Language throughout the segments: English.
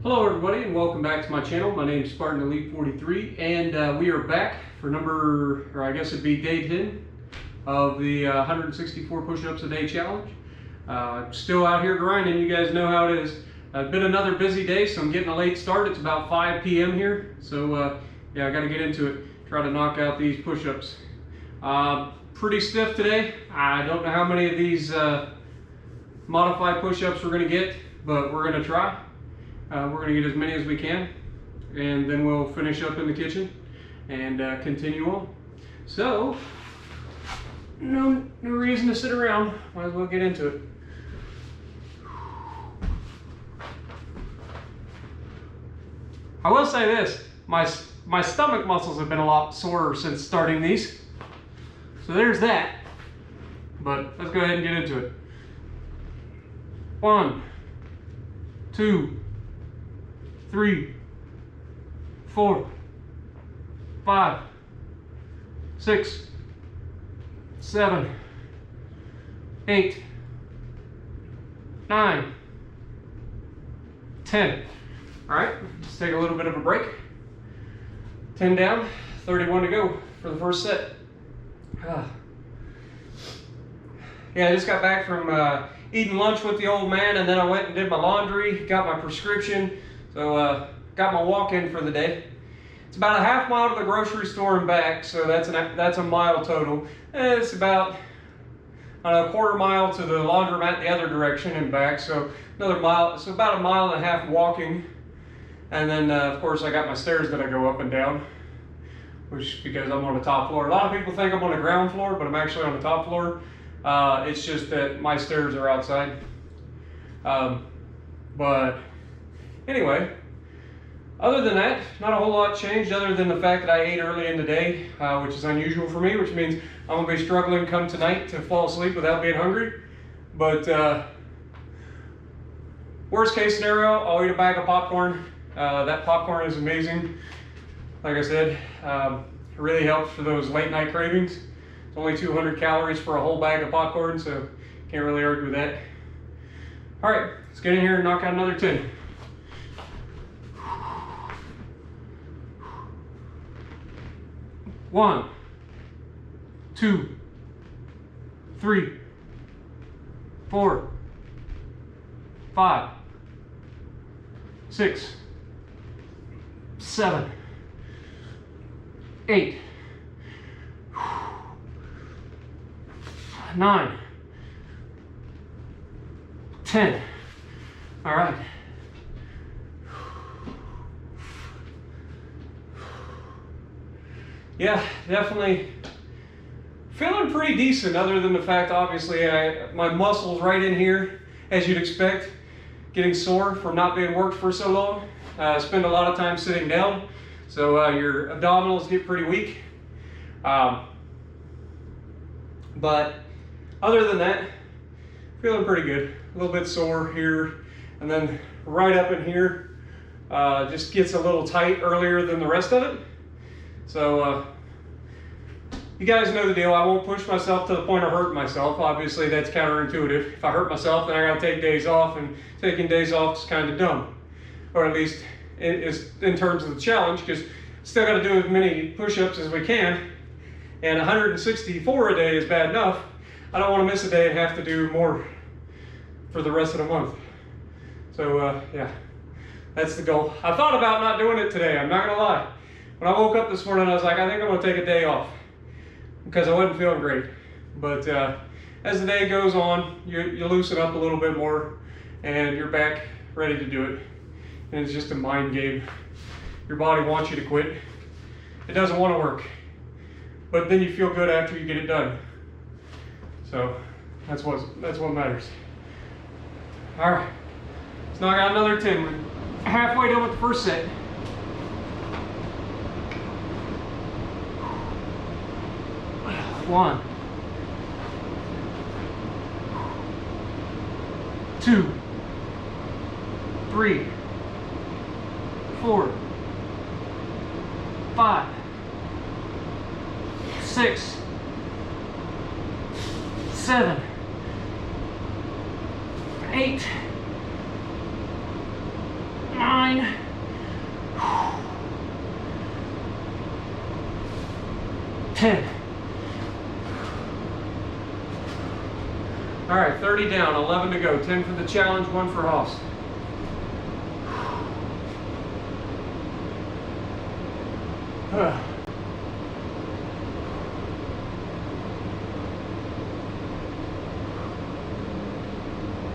Hello everybody and welcome back to my channel. My name is Spartan Elite 43 and we are back for I guess it'd be day 10 of the 164 push-ups a day challenge. Still out here grinding, you guys know how it is. It's been another busy day, so I'm getting a late start. It's about 5 p.m. here, so yeah, I got to get into it. Try to knock out these push-ups. Pretty stiff today. I don't know how many of these modified push-ups we're going to get, but we're going to try. We're going to get as many as we can, and then we'll finish up in the kitchen and continue on. So, no reason to sit around. Might as well get into it. I will say this, my stomach muscles have been a lot sorer since starting these. So there's that. But let's go ahead and get into it. 1, 2, 3, 4, 5, 6, 7, 8, 9, 10. All right, let's take a little bit of a break. 10 down, 31 to go for the first set. Yeah, I just got back from eating lunch with the old man, and then I went and did my laundry, got my prescription. So got my walk-in for the day. It's about a half mile to the grocery store and back, so that's a mile total. And it's about a quarter mile to the laundromat the other direction and back, so another mile. So about a mile and a half walking. And then of course I got my stairs that I go up and down, which because I'm on the top floor. A lot of people think I'm on the ground floor, but I'm actually on the top floor. It's just that my stairs are outside. But anyway, other than that, not a whole lot changed other than the fact that I ate early in the day, which is unusual for me, which means I'm going to be struggling come tonight to fall asleep without being hungry. But worst case scenario, I'll eat a bag of popcorn. That popcorn is amazing. Like I said, it really helps for those late night cravings. It's only 200 calories for a whole bag of popcorn, so can't really argue with that. All right, let's get in here and knock out another 10. 1, 2, 3, 4, 5, 6, 7, 8, 9, 10. All right. Yeah, definitely feeling pretty decent, other than the fact, obviously, my muscles right in here, as you'd expect, getting sore from not being worked for so long. Spend a lot of time sitting down, so your abdominals get pretty weak. But other than that, feeling pretty good. A little bit sore here, and then right up in here, just gets a little tight earlier than the rest of it. So you guys know the deal. I won't push myself to the point of hurting myself. Obviously that's counterintuitive. If I hurt myself, then I gotta take days off, and taking days off is kind of dumb. Or at least it is in terms of the challenge, because still gotta do as many push-ups as we can. And 164 a day is bad enough. I don't want to miss a day and have to do more for the rest of the month. So yeah, that's the goal. I thought about not doing it today, I'm not gonna lie. When I woke up this morning, I was like, I think I'm gonna take a day off, because I wasn't feeling great. But as the day goes on, you loosen up a little bit more, and you're back ready to do it. And it's just a mind game. Your body wants you to quit. It doesn't want to work, but then you feel good after you get it done. So that's what matters. All right, so now I got another 10. We're halfway done with the first set. 1, 2, 3, 4, 5, 6, 7, 8, 9, 9. Ten. All right, 30 down, 11 to go. 10 for the challenge, 1 for Haas.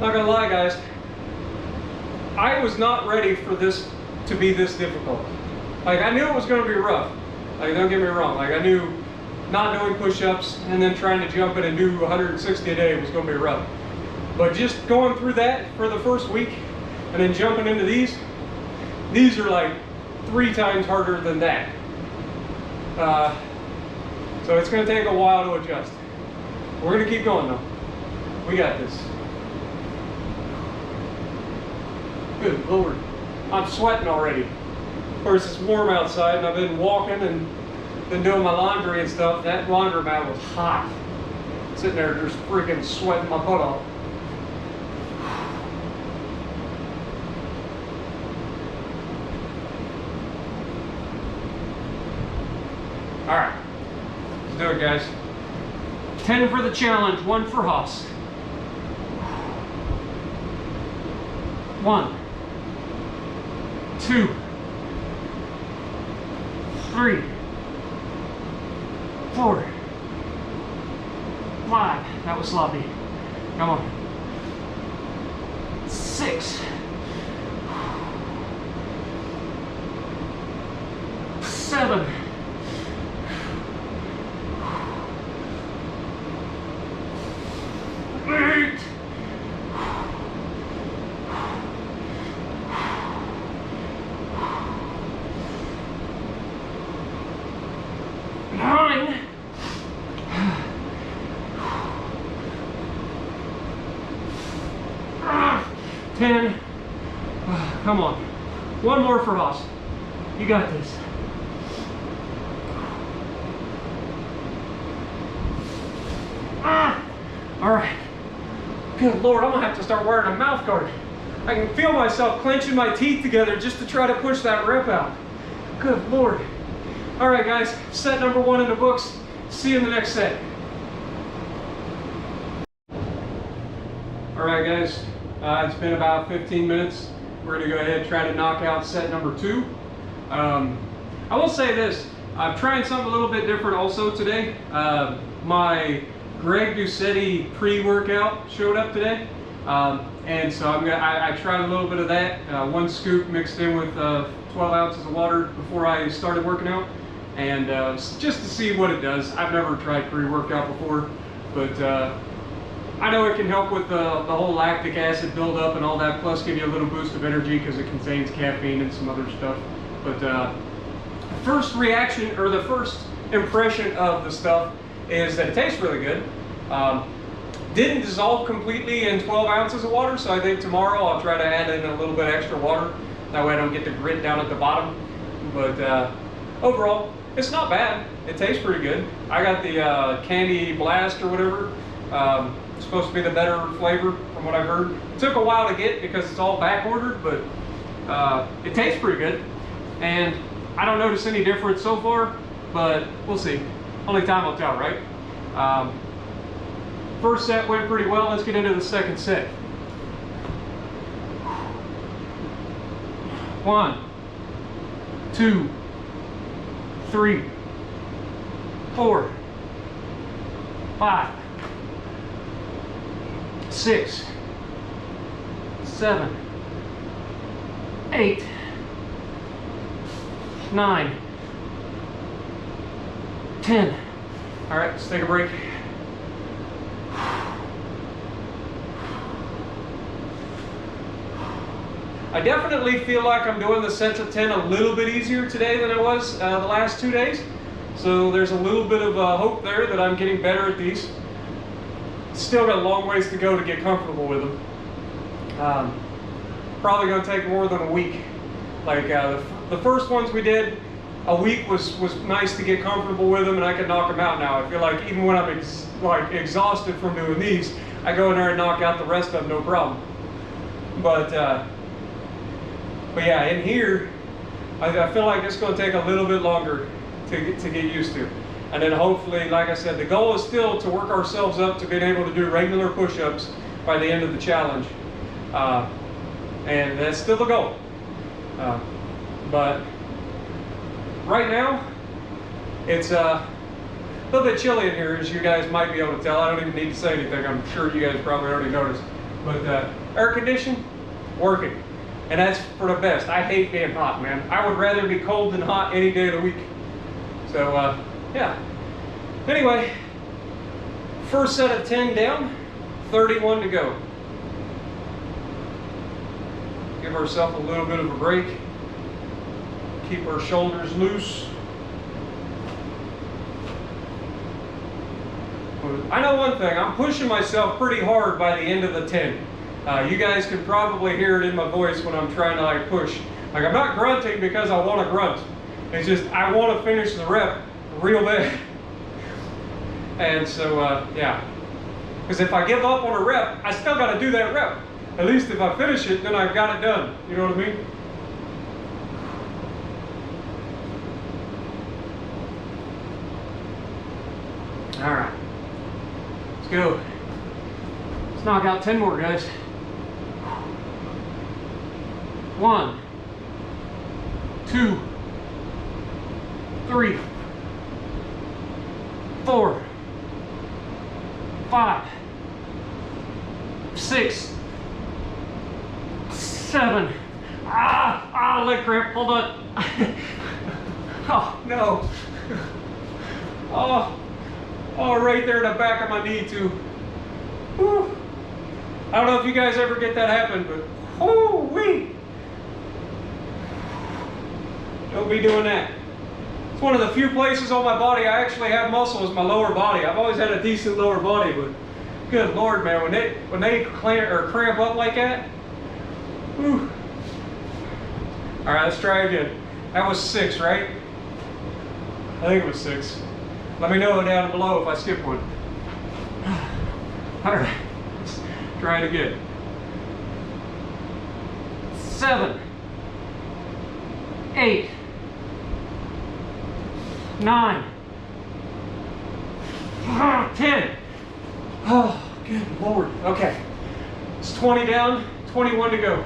Not gonna lie, guys, I was not ready for this to be this difficult. Like, I knew it was gonna be rough. Like, don't get me wrong. Like, I knew not doing push-ups and then trying to jump in and do 160 a day was gonna be rough. But just going through that for the first week and then jumping into these are like 3 times harder than that. So it's gonna take a while to adjust. We're gonna keep going though. We got this. Good Lord, I'm sweating already. Of course, it's warm outside and I've been walking and been doing my laundry and stuff. That laundromat was hot. Sitting there just freaking sweating my butt off. All right, let's do it, guys. 10 for the challenge, 1 for Haas. 1, 2, 3, 4, 5. That was sloppy. Come on. 6, 7, 8, 9, 10. Come on. 1 more for Haas. You got this. All right. Good Lord, I'm gonna have to start wearing a mouth guard. I can feel myself clenching my teeth together just to try to push that rep out. Good Lord. All right, guys, set number 1 in the books. See you in the next set. All right, guys, it's been about 15 minutes. We're gonna go ahead and try to knock out set number 2. I will say this, I'm trying something a little bit different also today. My Greg Doucetti pre-workout showed up today. And so I tried a little bit of that, 1 scoop mixed in with 12 ounces of water before I started working out. And just to see what it does. I've never tried pre-workout before, but I know it can help with the whole lactic acid buildup and all that, plus give you a little boost of energy because it contains caffeine and some other stuff. But first reaction, or the first impression of the stuff, is that it tastes really good. Didn't dissolve completely in 12 ounces of water, so I think tomorrow I'll try to add in a little bit extra water. That way I don't get the grit down at the bottom. But overall, it's not bad. It tastes pretty good. I got the Candy Blast or whatever. It's supposed to be the better flavor from what I've heard. It took a while to get because it's all back ordered, but it tastes pretty good. And I don't notice any difference so far, but we'll see. Only time will tell, right? First set went pretty well. Let's get into the second set. 1, 2, 3, 4, 5, 6, 7, 8, 9, 10. All right, let's take a break. I definitely feel like I'm doing the sets of 10 a little bit easier today than I was the last 2 days. So there's a little bit of hope there that I'm getting better at these. Still got a long ways to go to get comfortable with them. Probably going to take more than a week. Like the first ones we did, a week was nice to get comfortable with them, and I could knock them out now. I feel like even when I'm exhausted from doing these, I go in there and knock out the rest of them, no problem. But But yeah, in here, I feel like it's going to take a little bit longer to get used to. And then hopefully, like I said, the goal is still to work ourselves up to being able to do regular push-ups by the end of the challenge. And that's still the goal. But right now, it's a little bit chilly in here, as you guys might be able to tell. I don't even need to say anything. I'm sure you guys probably already noticed. But air conditioning, working. And that's for the best. I hate being hot, man. I would rather be cold than hot any day of the week. So, yeah. Anyway, first set of 10 down, 31 to go. Give ourselves a little bit of a break. Keep our shoulders loose. I know one thing, I'm pushing myself pretty hard by the end of the 10. You guys can probably hear it in my voice when I'm trying to like push. Like, I'm not grunting because I want to grunt. It's just I want to finish the rep real bad. And so, yeah. Because if I give up on a rep, I still got to do that rep. At least if I finish it, then I've got it done. You know what I mean? All right. Let's go. Let's knock out 10 more, guys. 1, 2, 3, 4, 5, 6, 7. Leg cramp. Hold on. Oh no. Oh, right there in the back of my knee too. Whew. I don't know if you guys ever get that happen, but whoo-wee. Don't be doing that. It's one of the few places on my body I actually have muscle is my lower body. I've always had a decent lower body, but good Lord, man, when they cramp up like that, whew. All right, let's try again. That was 6, right? I think it was 6. Let me know down below if I skip one. All right, let's try it again. 7, 8, 9, 10. Oh, good Lord. Okay, it's 20 down, 21 to go.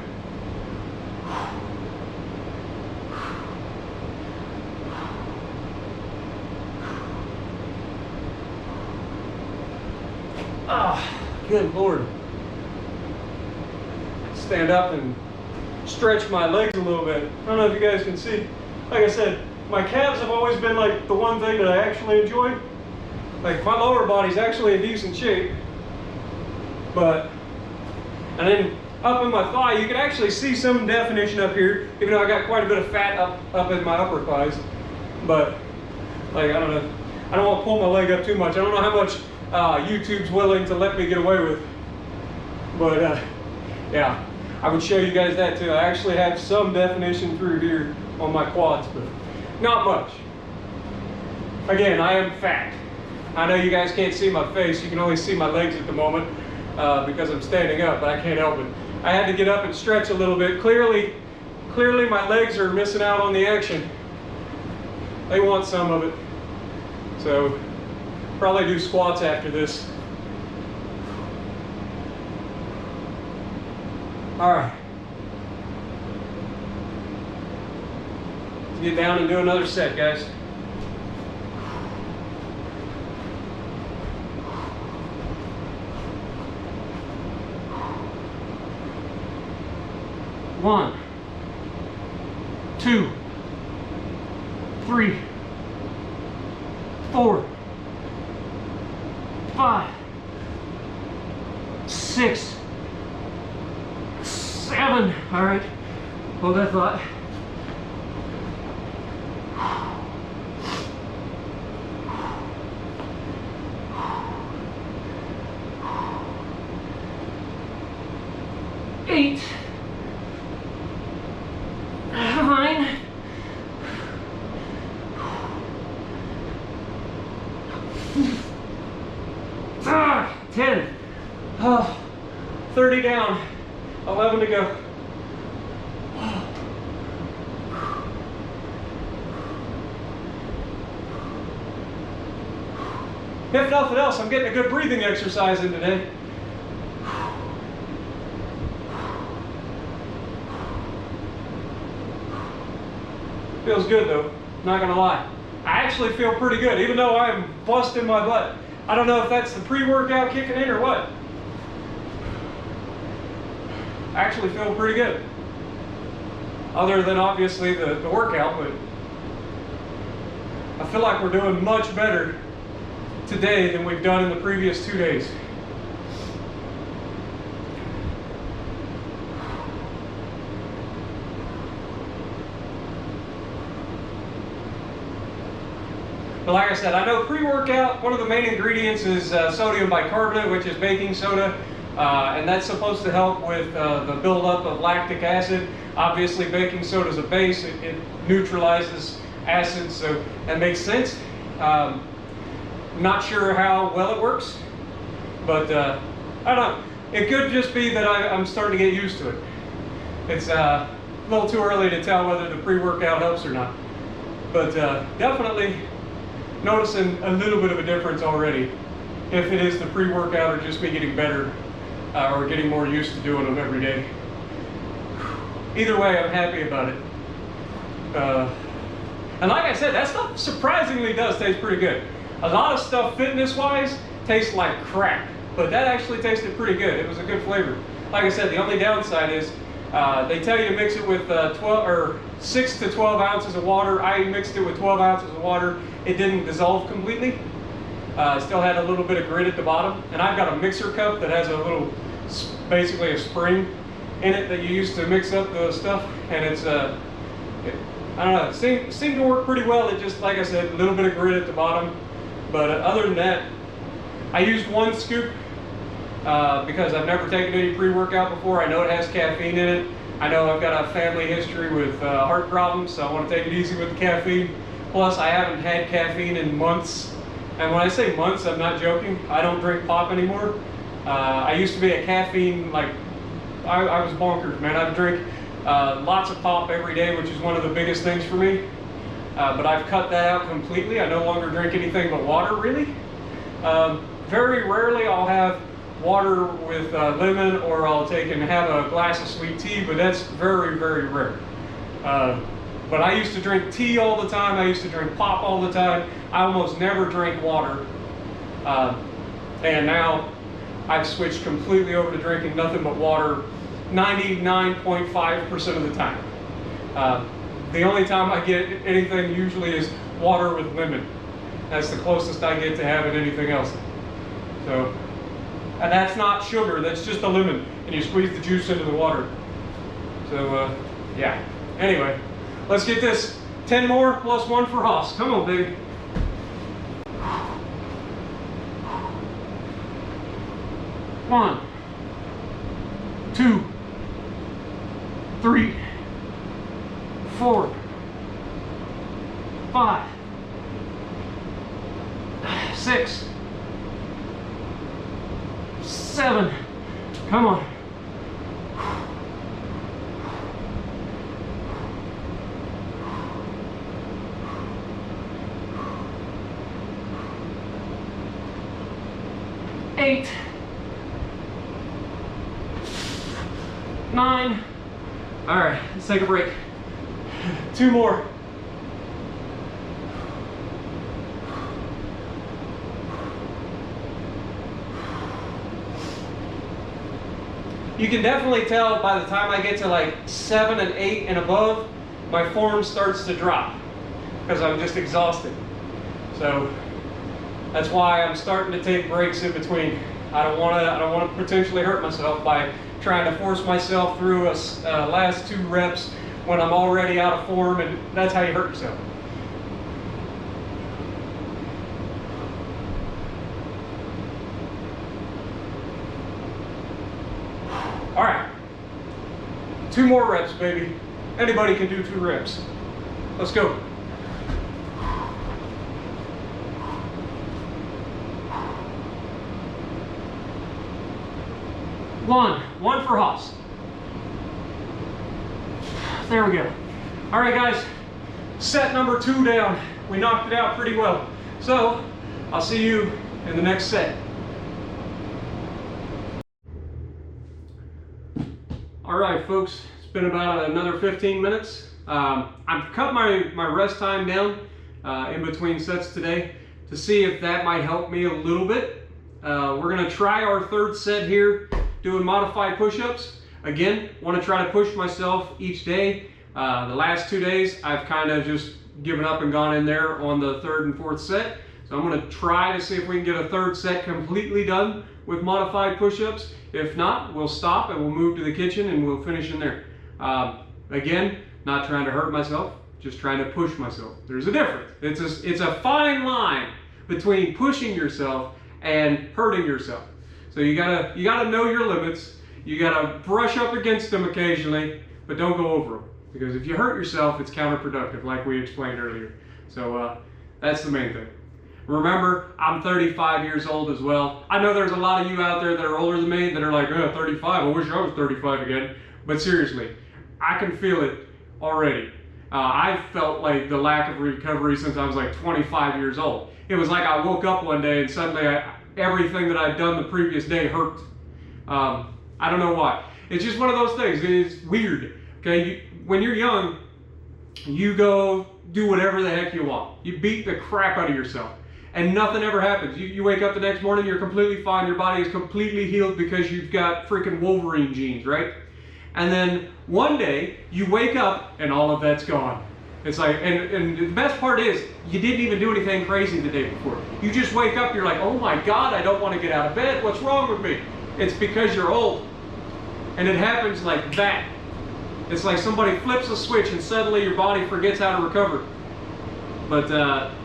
Good Lord. Stand up and stretch my legs a little bit. I don't know if you guys can see. Like I said, my calves have always been like the one thing that I actually enjoy. Like, my lower body's actually in decent shape. And then up in my thigh, you can actually see some definition up here, even though I got quite a bit of fat up in my upper thighs. But, like, I don't know. I don't want to pull my leg up too much. I don't know how much YouTube's willing to let me get away with. But yeah, I would show you guys that too. I actually have some definition through here on my quads, but not much. Again, I am fat. I know you guys can't see my face. You can only see my legs at the moment because I'm standing up, but I can't help it. I had to get up and stretch a little bit. Clearly my legs are missing out on the action. They want some of it. So probably do squats after this. All right. Let's get down and do another set, guys. One, 2, 3, 4, 5, 6, 7. All right, hold that thought. 8, 9, 10. 30 down, 11 to go. If nothing else, I'm getting a good breathing exercise in today. Feels good though, not gonna lie. I actually feel pretty good, even though I'm busting my butt. I don't know if that's the pre-workout kicking in or what. I actually feel pretty good. Other than obviously the workout, but I feel like we're doing much better today than we've done in the previous 2 days. But like I said, I know pre-workout, one of the main ingredients is sodium bicarbonate, which is baking soda, and that's supposed to help with the buildup of lactic acid. Obviously, baking soda is a base; it neutralizes acids, so that makes sense. Not sure how well it works, but I don't know. It could just be that I'm starting to get used to it. It's a little too early to tell whether the pre-workout helps or not, but definitely noticing a little bit of a difference already, if it is the pre-workout or just me getting better or getting more used to doing them every day. Either way, I'm happy about it. And like I said, that stuff surprisingly does taste pretty good. A lot of stuff fitness-wise tastes like crap, but that actually tasted pretty good. It was a good flavor. Like I said, the only downside is they tell you to mix it with 6 to 12 ounces of water. I mixed it with 12 ounces of water. It didn't dissolve completely. Still had a little bit of grit at the bottom. And I've got a mixer cup that has a little, basically a spring in it that you use to mix up the stuff. And it's, I don't know, it seemed to work pretty well. It just, like I said, a little bit of grit at the bottom. But other than that, I used 1 scoop because I've never taken any pre-workout before. I know it has caffeine in it. I know I've got a family history with heart problems, so I want to take it easy with the caffeine. Plus, I haven't had caffeine in months. And when I say months, I'm not joking. I don't drink pop anymore. I used to be a caffeine, like, I was bonkers, man. I drink lots of pop every day, which is one of the biggest things for me. But I've cut that out completely. I no longer drink anything but water, really. Very rarely I'll have water with lemon, or I'll take and have a glass of sweet tea, but that's very, very rare. But I used to drink tea all the time. I used to drink pop all the time. I almost never drank water. And now I've switched completely over to drinking nothing but water 99.5% of the time. The only time I get anything usually is water with lemon. That's the closest I get to having anything else. So, and that's not sugar, that's just a lemon. And you squeeze the juice into the water. So, yeah. Anyway, let's get this 10 more plus 1 for Haas. Come on, baby. One, 2, 3, 4, 5, 6, 7. Come on. 8, 9. All right, let's take a break. 2 more. You can definitely tell by the time I get to like 7 and 8 and above, my form starts to drop because I'm just exhausted. So that's why I'm starting to take breaks in between. I don't want to potentially hurt myself by trying to force myself through a last 2 reps when I'm already out of form, and that's how you hurt yourself. All right, 2 more reps, baby. Anybody can do 2 reps. Let's go. One for Haas. There we go. All right, guys, set number 2 down. We knocked it out pretty well. So I'll see you in the next set. All right, folks, it's been about another 15 minutes. I've cut my rest time down in between sets today to see if that might help me a little bit. We're gonna try our third set here, doing modified push-ups. Again, want to try to push myself each day. The last 2 days, I've kind of just given up and gone in there on the third and fourth set. So I'm going to try to see if we can get a third set completely done with modified push-ups. If not, we'll stop and we'll move to the kitchen and we'll finish in there. Again, not trying to hurt myself, just trying to push myself. There's a difference. It's a fine line between pushing yourself and hurting yourself. So you gotta know your limits. You gotta brush up against them occasionally, but don't go over them. Because if you hurt yourself, it's counterproductive, like we explained earlier. So that's the main thing. Remember, I'm 35 years old as well. I know there's a lot of you out there that are older than me that are like, 35, I wish I was 35 again. But seriously, I can feel it already. I've felt like the lack of recovery since I was like 25 years old. It was like I woke up one day and suddenly everything that I'd done the previous day hurt. I don't know why. It's just one of those things. It's weird. Okay, when you're young, you go do whatever the heck you want. You beat the crap out of yourself, and nothing ever happens. You wake up the next morning, you're completely fine. Your body is completely healed because you've got freaking Wolverine genes, right? And then one day you wake up and all of that's gone. It's like, and the best part is you didn't even do anything crazy the day before. You just wake up, you're like, oh my God, I don't want to get out of bed. What's wrong with me? It's because you're old. And it happens like that. It's like somebody flips a switch and suddenly your body forgets how to recover. But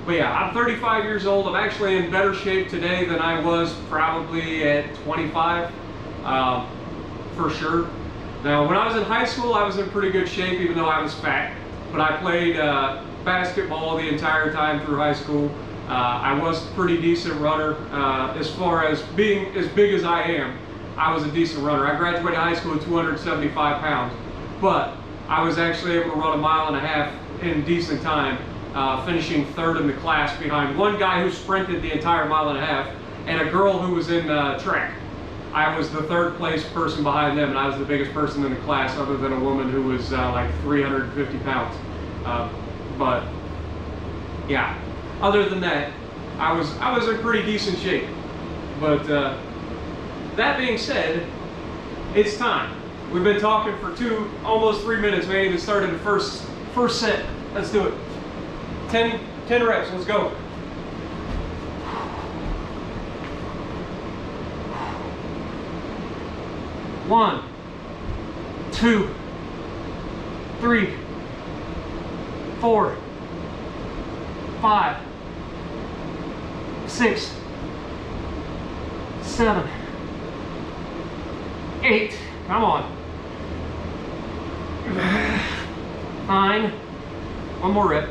yeah, I'm 35 years old. I'm actually in better shape today than I was probably at 25, for sure. Now, when I was in high school, I was in pretty good shape, even though I was fat. But I played basketball the entire time through high school. I was a pretty decent runner. As far as being as big as I am, I was a decent runner. I graduated high school at 275 pounds. But I was actually able to run 1.5 miles in decent time, finishing third in the class behind one guy who sprinted the entire 1.5 miles and a girl who was in track. I was the third place person behind them, and I was the biggest person in the class other than a woman who was like 350 pounds. But yeah, other than that, I was in pretty decent shape. But that being said, it's time. We've been talking for almost 3 minutes. We ain't even started the first set. Let's do it. 10 reps, let's go. One, 2, 3, 4, 5, 6, 7, 8. Come on. 9. One more rep.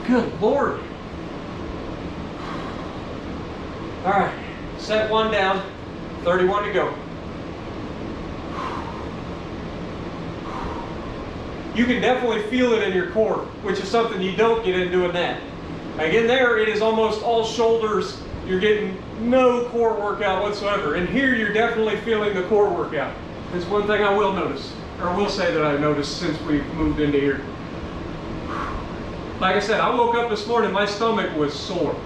Good Lord. All right, set one down, 31 to go. You can definitely feel it in your core, which is something you don't get in doing that. Like in there, it is almost all shoulders. You're getting no core workout whatsoever. And here, you're definitely feeling the core workout. That's one thing I will notice, or will say that I've noticed since we've moved into here. Like I said, I woke up this morning, my stomach was sore.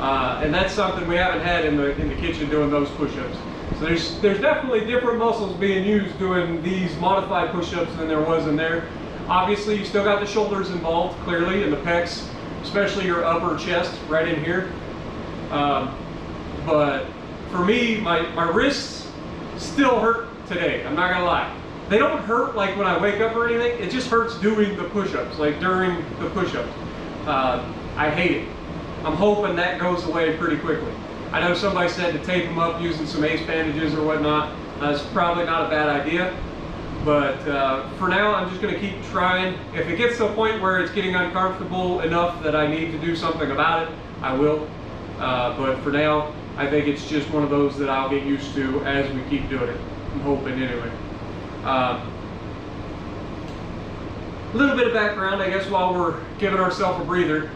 And that's something we haven't had in the kitchen doing those push-ups. So there's definitely different muscles being used doing these modified push-ups than there was in there. Obviously, you still got the shoulders involved, clearly, and the pecs, especially your upper chest right in here. But for me, my wrists still hurt today, I'm not gonna lie. They don't hurt like when I wake up or anything, it just hurts doing the push-ups, like during the push-ups. I hate it. I'm hoping that goes away pretty quickly. I know somebody said to tape them up using some ace bandages or whatnot. That's probably not a bad idea. But for now, I'm just going to keep trying. If it gets to a point where it's getting uncomfortable enough that I need to do something about it, I will. But for now, I think it's just one of those that I'll get used to as we keep doing it. I'm hoping anyway. A little bit of background, I guess, while we're giving ourselves a breather.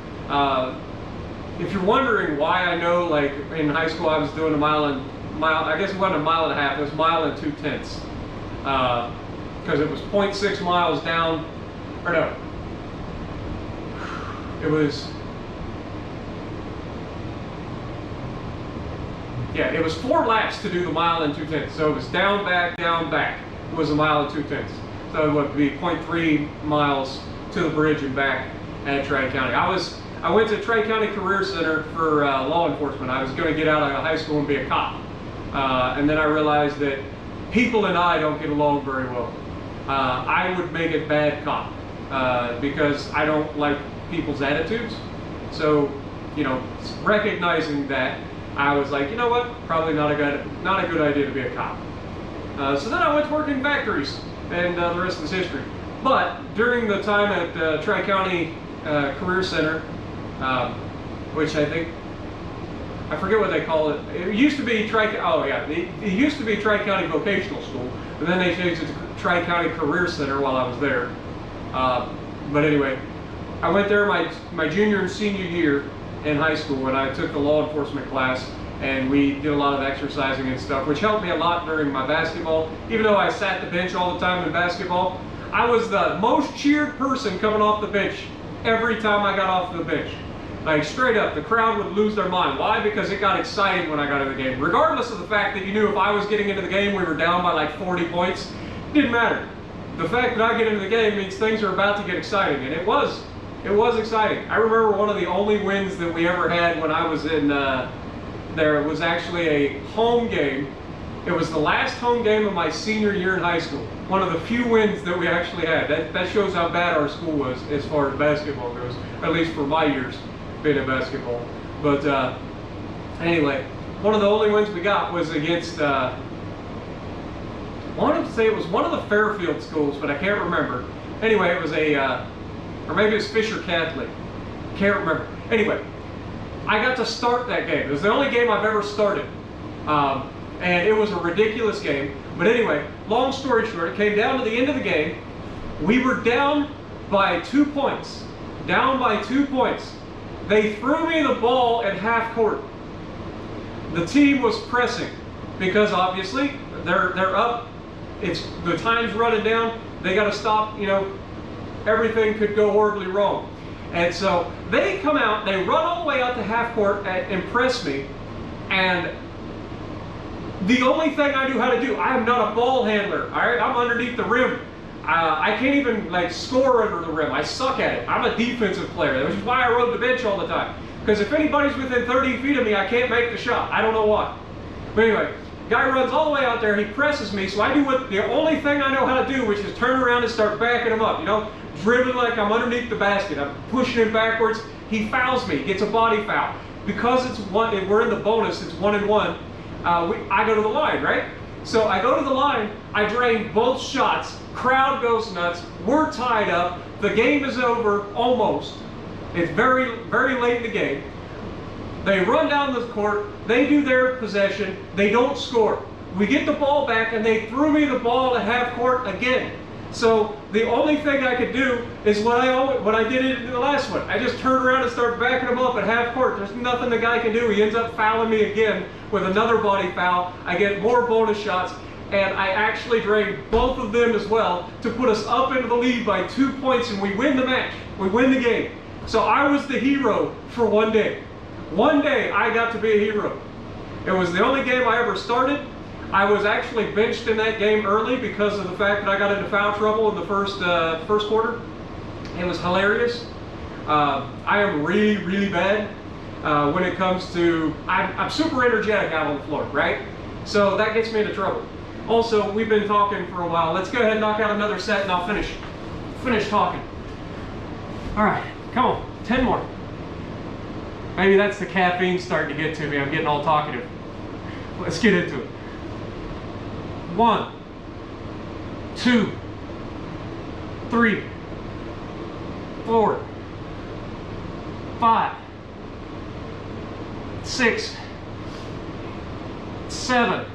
If you're wondering why I know, like in high school I was doing a mile, I guess it wasn't a mile and a half, it was a mile and 2/10. Because it was 0.6 miles down, or no, it was, yeah, it was 4 laps to do the mile and 2/10. So it was down, back, it was a mile and 2/10. So it would be 0.3 miles to the bridge and back at Tri-County. I went to Tri-County Career Center for law enforcement. I was going to get out of high school and be a cop. And then I realized that people and I don't get along very well. I would make a bad cop because I don't like people's attitudes. So, you know, recognizing that, I was like, you know what, probably not a good idea to be a cop. So then I went to work in factories, and the rest is history. But during the time at Tri-County Career Center, which I forget what they call it. It used to be it used to be Tri-County Vocational School, but then they changed it to Tri-County Career Center while I was there. But anyway, I went there my junior and senior year in high school, and I took the law enforcement class, and we did a lot of exercising and stuff, which helped me a lot during my basketball. Even though I sat the bench all the time in basketball, I was the most cheered person coming off the bench every time I got off the bench. Like, straight up, the crowd would lose their mind. Why? Because it got exciting when I got in the game. Regardless of the fact that you knew if I was getting into the game, we were down by like 40 points, it didn't matter. The fact that I get into the game means things are about to get exciting, and it was exciting. I remember one of the only wins that we ever had when I was in there was actually a home game. It was the last home game of my senior year in high school. One of the few wins that we actually had. That shows how bad our school was as far as basketball goes, at least for my years being in basketball. But anyway, one of the only wins we got was against, I wanted to say it was one of the Fairfield schools, but I can't remember. Anyway, it was or maybe it was Fisher Catholic. Can't remember. Anyway, I got to start that game. It was the only game I've ever started. And it was a ridiculous game. But anyway, long story short, it came down to the end of the game. We were down by 2 points. Down by 2 points. They threw me the ball at half court. The team was pressing because obviously they're up. The time's running down. They got to stop, you know, everything could go horribly wrong. And so they come out, they run all the way out to half court and press me. And the only thing I knew how to do, I am not a ball handler, all right? I'm underneath the rim. I can't even like score under the rim. I suck at it. I'm a defensive player, which is why I rode the bench all the time. Because if anybody's within 30 feet of me, I can't make the shot. I don't know why. But anyway, guy runs all the way out there, he presses me, so I do the only thing I know how to do, which is turn around and start backing him up, you know? Dribbling like I'm underneath the basket. I'm pushing him backwards. He fouls me, gets a body foul. Because we're in the bonus, it's 1-and-1, I go to the line, right? So I go to the line, I drain both shots, crowd goes nuts, we're tied up, the game is over, almost. It's very, very late in the game. They run down the court, they do their possession, they don't score. We get the ball back and they threw me the ball at half court again. So the only thing I could do is what I did in the last one. I just turned around and started backing him up at half court. There's nothing the guy can do. He ends up fouling me again with another body foul. I get more bonus shots, and I actually drained both of them as well to put us up into the lead by 2 points, and we win the match. We win the game. So I was the hero for one day. One day I got to be a hero. It was the only game I ever started. I was actually benched in that game early because of the fact that I got into foul trouble in the first quarter. It was hilarious. I am really, really bad when it comes to, I'm super energetic out on the floor, right? So that gets me into trouble. Also, we've been talking for a while. Let's go ahead and knock out another set and I'll finish talking. All right, come on, 10 more. Maybe that's the caffeine starting to get to me. I'm getting all talkative. Let's get into it. 1, 2, 3, 4, 5, 6, 7,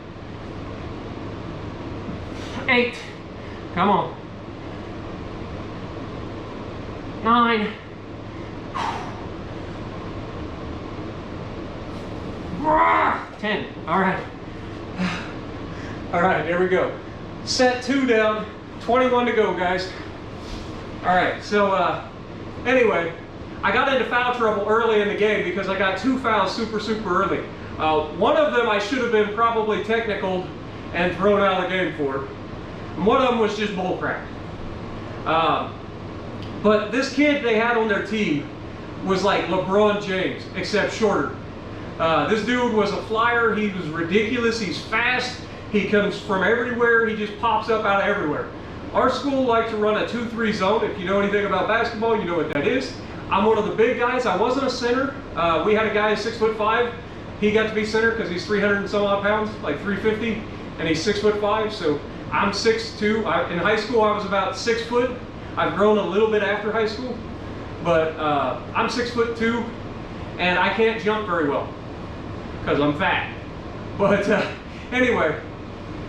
8, come on, 9. 10. All right. All right, there we go. Set 2 down, 21 to go, guys. All right, so anyway, I got into foul trouble early in the game because I got 2 fouls super early. One of them I should have been probably technical and thrown out of the game for. And one of them was just bullcrap. But this kid they had on their team was like LeBron James, except shorter. This dude was a flyer. He was ridiculous. He's fast. He comes from everywhere. He just pops up out of everywhere. Our school liked to run a 2-3 zone. If you know anything about basketball, you know what that is. I'm one of the big guys. I wasn't a center. We had a guy who's 6'5". He got to be center because he's 300 and some odd pounds, like 350, and he's 6'5". So I'm 6'2". In high school, I was about 6 foot. I've grown a little bit after high school, but I'm 6'2", and I can't jump very well because I'm fat. But anyway,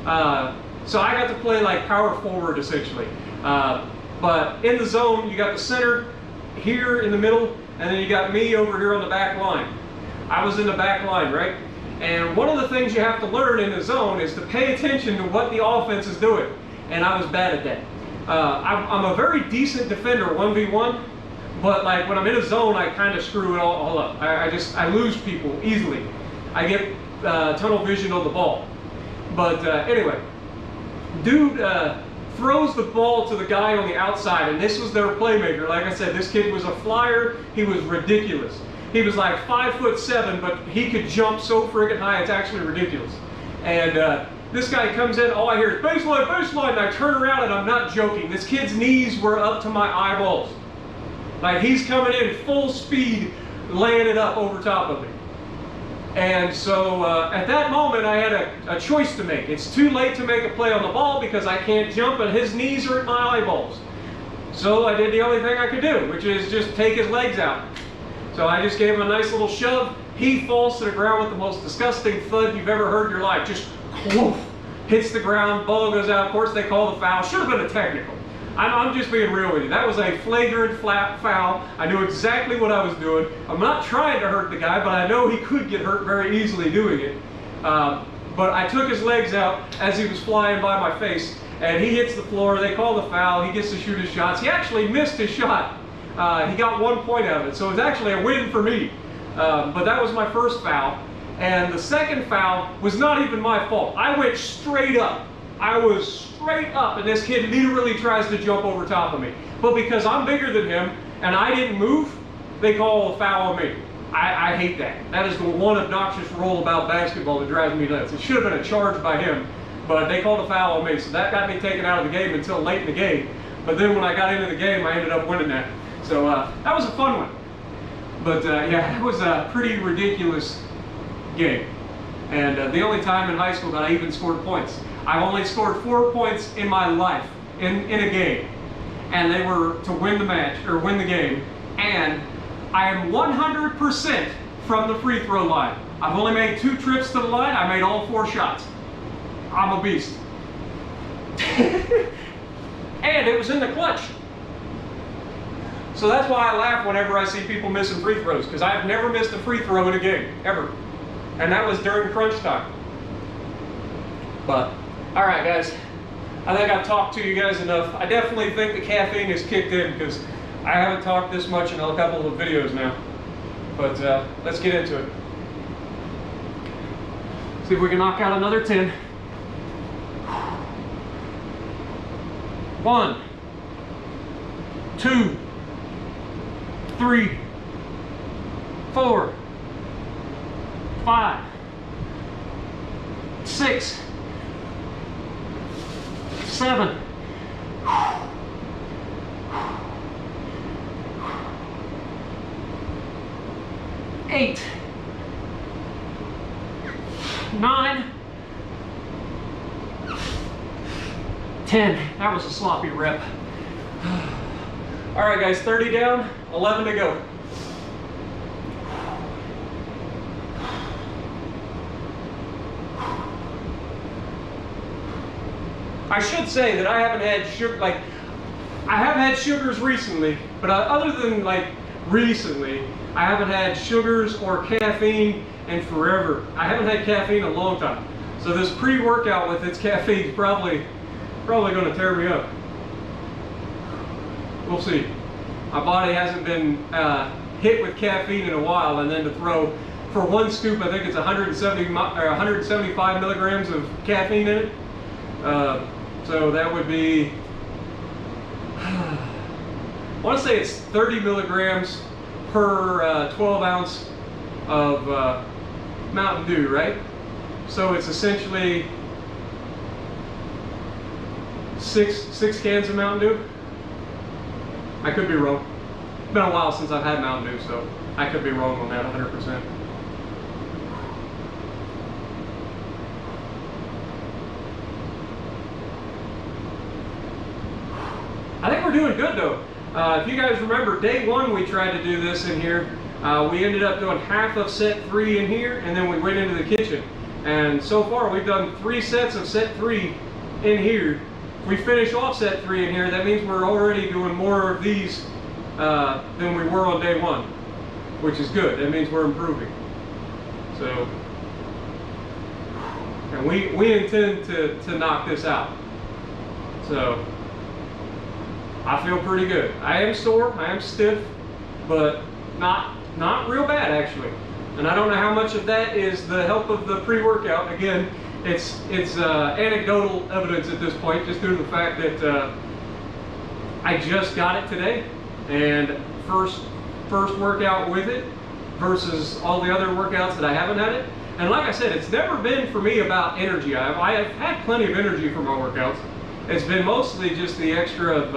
so I got to play like power forward essentially. But in the zone, you got the center here in the middle, and then you got me over here on the back line. I was in the back line, right? And one of the things you have to learn in the zone is to pay attention to what the offense is doing. And I was bad at that. I'm a very decent defender 1v1, but like when I'm in a zone, I kind of screw it all up. I lose people easily. I get tunnel vision on the ball. But anyway, dude throws the ball to the guy on the outside, and this was their playmaker. Like I said, this kid was a flyer. He was ridiculous. He was like 5'7", but he could jump so friggin' high, it's actually ridiculous. And this guy comes in, all I hear is baseline, baseline, and I turn around and I'm not joking. This kid's knees were up to my eyeballs. Like he's coming in full speed, laying it up over top of me. And so at that moment I had a choice to make. It's too late to make a play on the ball because I can't jump and his knees are at my eyeballs. So I did the only thing I could do, which is just take his legs out. So I just gave him a nice little shove. He falls to the ground with the most disgusting thud you've ever heard in your life. Just whoosh, hits the ground, ball goes out. Of course they call the foul. Should have been a technical. I'm just being real with you. That was a flagrant flat foul. I knew exactly what I was doing. I'm not trying to hurt the guy, but I know he could get hurt very easily doing it. But I took his legs out as he was flying by my face, and he hits the floor. They call the foul. He gets to shoot his shots. He actually missed his shot. He got 1 point out of it, so it was actually a win for me. But that was my first foul. And the second foul was not even my fault. I went straight up. I was straight up, and this kid literally tries to jump over top of me. But because I'm bigger than him, and I didn't move, they call a foul on me. I hate that. That is the one obnoxious rule about basketball that drives me nuts. It should have been a charge by him, but they called a foul on me, so that got me taken out of the game until late in the game. But then when I got into the game, I ended up winning that. So that was a fun one. But yeah, it was a pretty ridiculous game. And the only time in high school that I even scored points. I've only scored 4 points in my life in a game. And they were to win the match, or win the game. And I am 100% from the free throw line. I've only made 2 trips to the line. I made all 4 shots. I'm a beast. And it was in the clutch. So that's why I laugh whenever I see people missing free throws, because I've never missed a free throw in a game, ever. And that was during crunch time. But, alright guys, I think I've talked to you guys enough. I definitely think the caffeine has kicked in, because I haven't talked this much in a couple of videos now. But let's get into it. See if we can knock out another 10. 1, 2, 3, 4, 5, 6, 7, 8, 9, 10. That was a sloppy rep. All right, guys, 30 down, 11 to go. I should say that I haven't had sugar, like, I have had sugars recently, but other than like recently, I haven't had sugars or caffeine in forever. I haven't had caffeine in a long time. So this pre-workout with its caffeine is probably going to tear me up. We'll see. My body hasn't been hit with caffeine in a while, and then to throw for one scoop, I think it's 175 milligrams of caffeine in it. So that would be, I want to say it's 30 milligrams per 12 ounce of Mountain Dew, right? So it's essentially six cans of Mountain Dew. I could be wrong. It's been a while since I've had Mountain Dew, so I could be wrong on that 100%. I think we're doing good though. If you guys remember, day one we tried to do this in here. We ended up doing half of set 3 in here, and then we went into the kitchen. And so far we've done 3 sets of set 3 in here. If we finish off set 3 in here, that means we're already doing more of these than we were on day 1, which is good. That means we're improving. So, and we intend to knock this out. So, I feel pretty good. I am sore, I am stiff, but not real bad actually. And I don't know how much of that is the help of the pre-workout. Again, it's anecdotal evidence at this point, just due to the fact that I just got it today, and first workout with it versus all the other workouts that I haven't had it. And like I said, it's never been for me about energy. I have had plenty of energy for my workouts. It's been mostly just the extra of,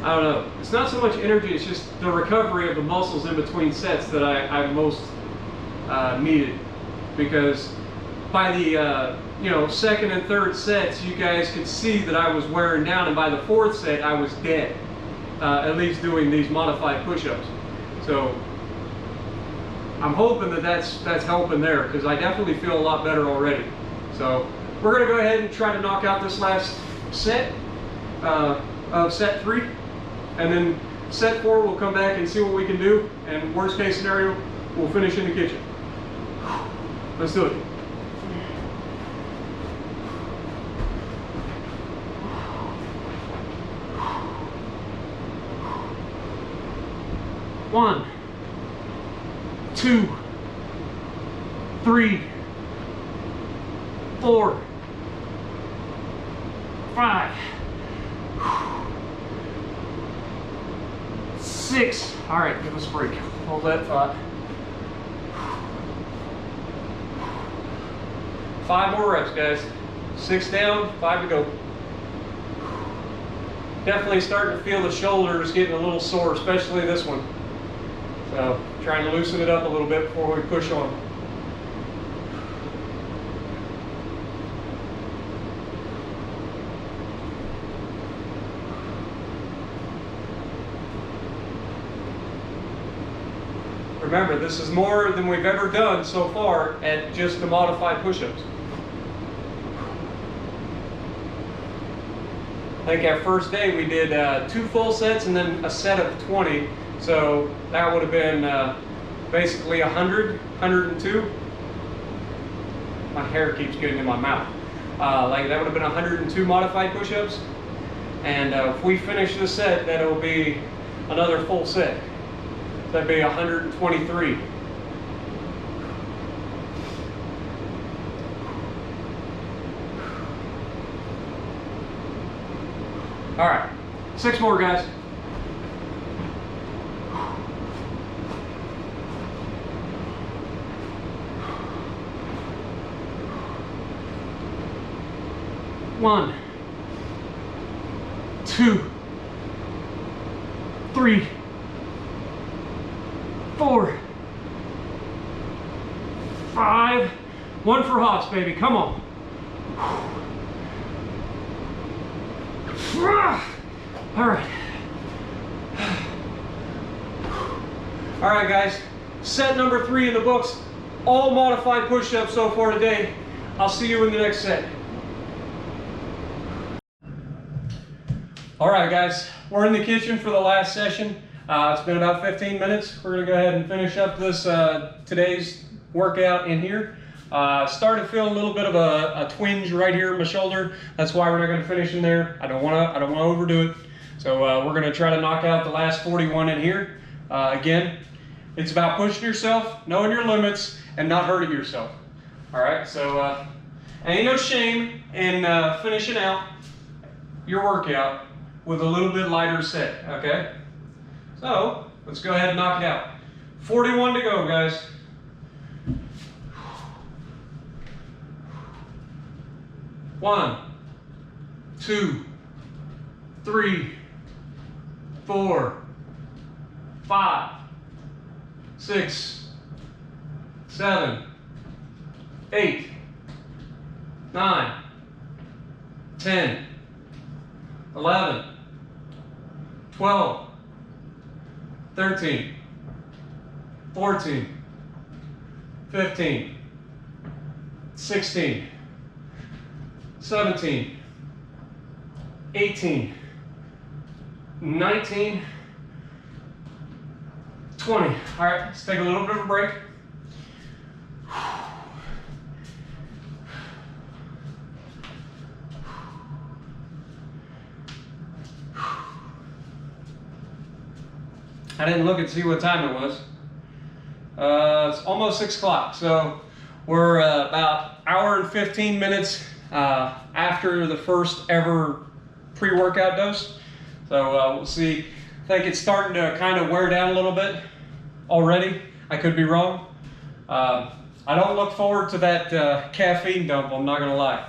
I don't know, it's not so much energy, it's just the recovery of the muscles in between sets that I most needed. Because by the second and third sets, you guys could see that I was wearing down, and by the 4th set, I was dead, at least doing these modified push-ups. So I'm hoping that that's helping there, because I definitely feel a lot better already. So we're going to go ahead and try to knock out this last set of set 3, and then set 4 we'll come back and see what we can do, and worst case scenario we'll finish in the kitchen. Let's do it. One, 2, 3, 4, 5, 6. All right, give us a break. Hold that thought. 5 more reps, guys. 6 down, 5 to go. Definitely starting to feel the shoulders getting a little sore, especially this one. So, trying to loosen it up a little bit before we push on. Remember, this is more than we've ever done so far at just the modified push-ups. I think our first day we did 2 full sets and then a set of 20. So that would have been basically 100, 102. My hair keeps getting in my mouth. Like that would have been 102 modified push-ups. And if we finish this set, then it will be another full set. That'd be 123. All right, 6 more, guys. One, 2, 3, 4, 5. 1 for Haas, baby. Come on. All right. All right, guys. Set number 3 in the books. All modified push-ups so far today. I'll see you in the next set. All right, guys, we're in the kitchen for the last session. It's been about 15 minutes. We're gonna go ahead and finish up this today's workout in here. Started feeling a little bit of a twinge right here in my shoulder. That's why we're not gonna finish in there. I don't wanna overdo it. So we're gonna try to knock out the last 41 in here. Again, it's about pushing yourself, knowing your limits, and not hurting yourself. All right, so ain't no shame in finishing out your workout with a little bit lighter set, okay? So let's go ahead and knock it out. 41 to go, guys. One, 2, 3, 4, 5, 6, 7, 8, 9, 10, 11, 12, 13, 14, 15, 16, 17, 18, 19, 20. All right, let's take a little bit of a break. I didn't look and see what time it was. It's almost 6 o'clock, so we're about hour and 15 minutes after the first ever pre-workout dose. So we'll see. I think it's starting to kind of wear down a little bit already. I could be wrong. I don't look forward to that caffeine dump, I'm not gonna lie.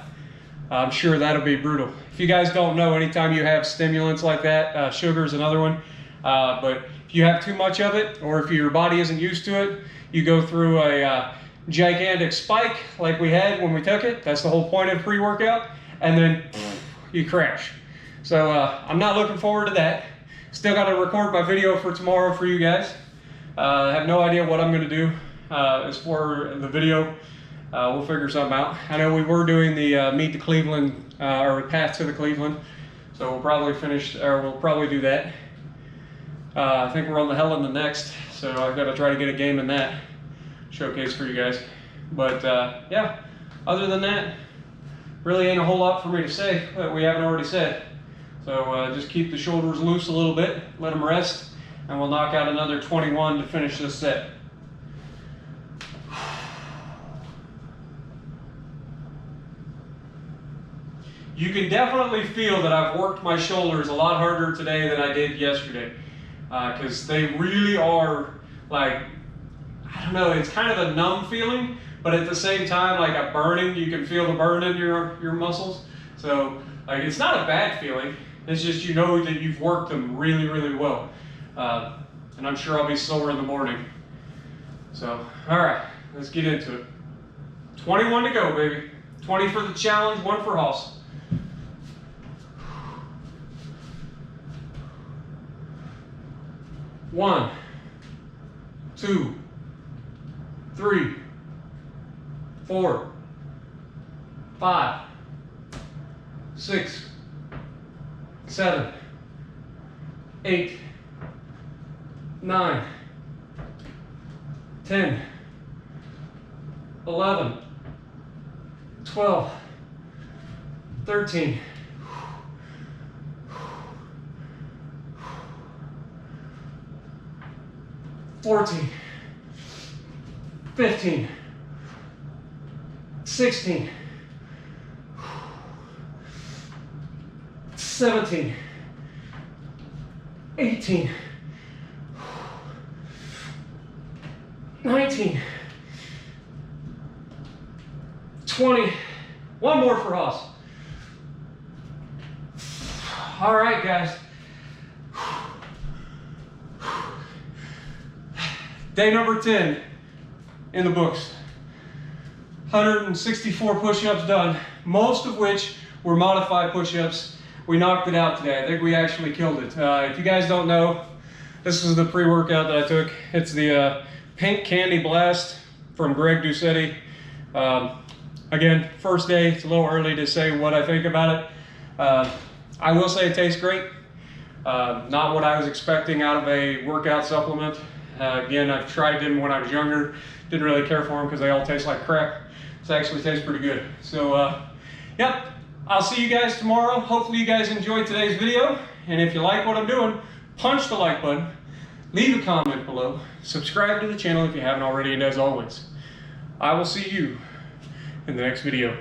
I'm sure that'll be brutal. If you guys don't know, anytime you have stimulants like that, sugar's another one, but if you have too much of it, or if your body isn't used to it, you go through a gigantic spike like we had when we took it. That's the whole point of pre-workout, and then you crash. So I'm not looking forward to that. Still got to record my video for tomorrow for you guys. I have no idea what I'm going to do as for the video. We'll figure something out. I know we were doing the Meet the Cleveland or Path to the Cleveland, so we'll probably do that. I think we're on the Hell in the next, so I've got to try to get a game in that showcase for you guys. But yeah, other than that, really ain't a whole lot for me to say that we haven't already said. So just keep the shoulders loose a little bit, let them rest, and we'll knock out another 21 to finish this set. You can definitely feel that I've worked my shoulders a lot harder today than I did yesterday. Because they really are, like, I don't know, it's kind of a numb feeling, but at the same time, like a burning, you can feel the burn in your muscles. So, like, it's not a bad feeling. It's just you know that you've worked them really, really well. And I'm sure I'll be sore in the morning. So, all right, let's get into it. 21 to go, baby. 20 for the challenge, 1 for Hoss. One, 2, 3, 4, 5, 6, 7, 8, 9, 10, 11, 12, 13, 14, 15, 16, 17, 18, 19, 20. One more for Hoss. All right, guys. Day number 10 in the books. 164 push-ups done, most of which were modified push-ups. We knocked it out today. I think we actually killed it. If you guys don't know, this is the pre-workout that I took. It's the Pink Candy Blast from Greg Doucetti. Again, first day, it's a little early to say what I think about it. I will say it tastes great. Not what I was expecting out of a workout supplement. Again, I've tried them when I was younger. Didn't really care for them because they all taste like crap. This actually tastes pretty good. So, yep, I'll see you guys tomorrow. Hopefully you guys enjoyed today's video. And if you like what I'm doing, punch the like button, leave a comment below, subscribe to the channel if you haven't already, and as always, I will see you in the next video.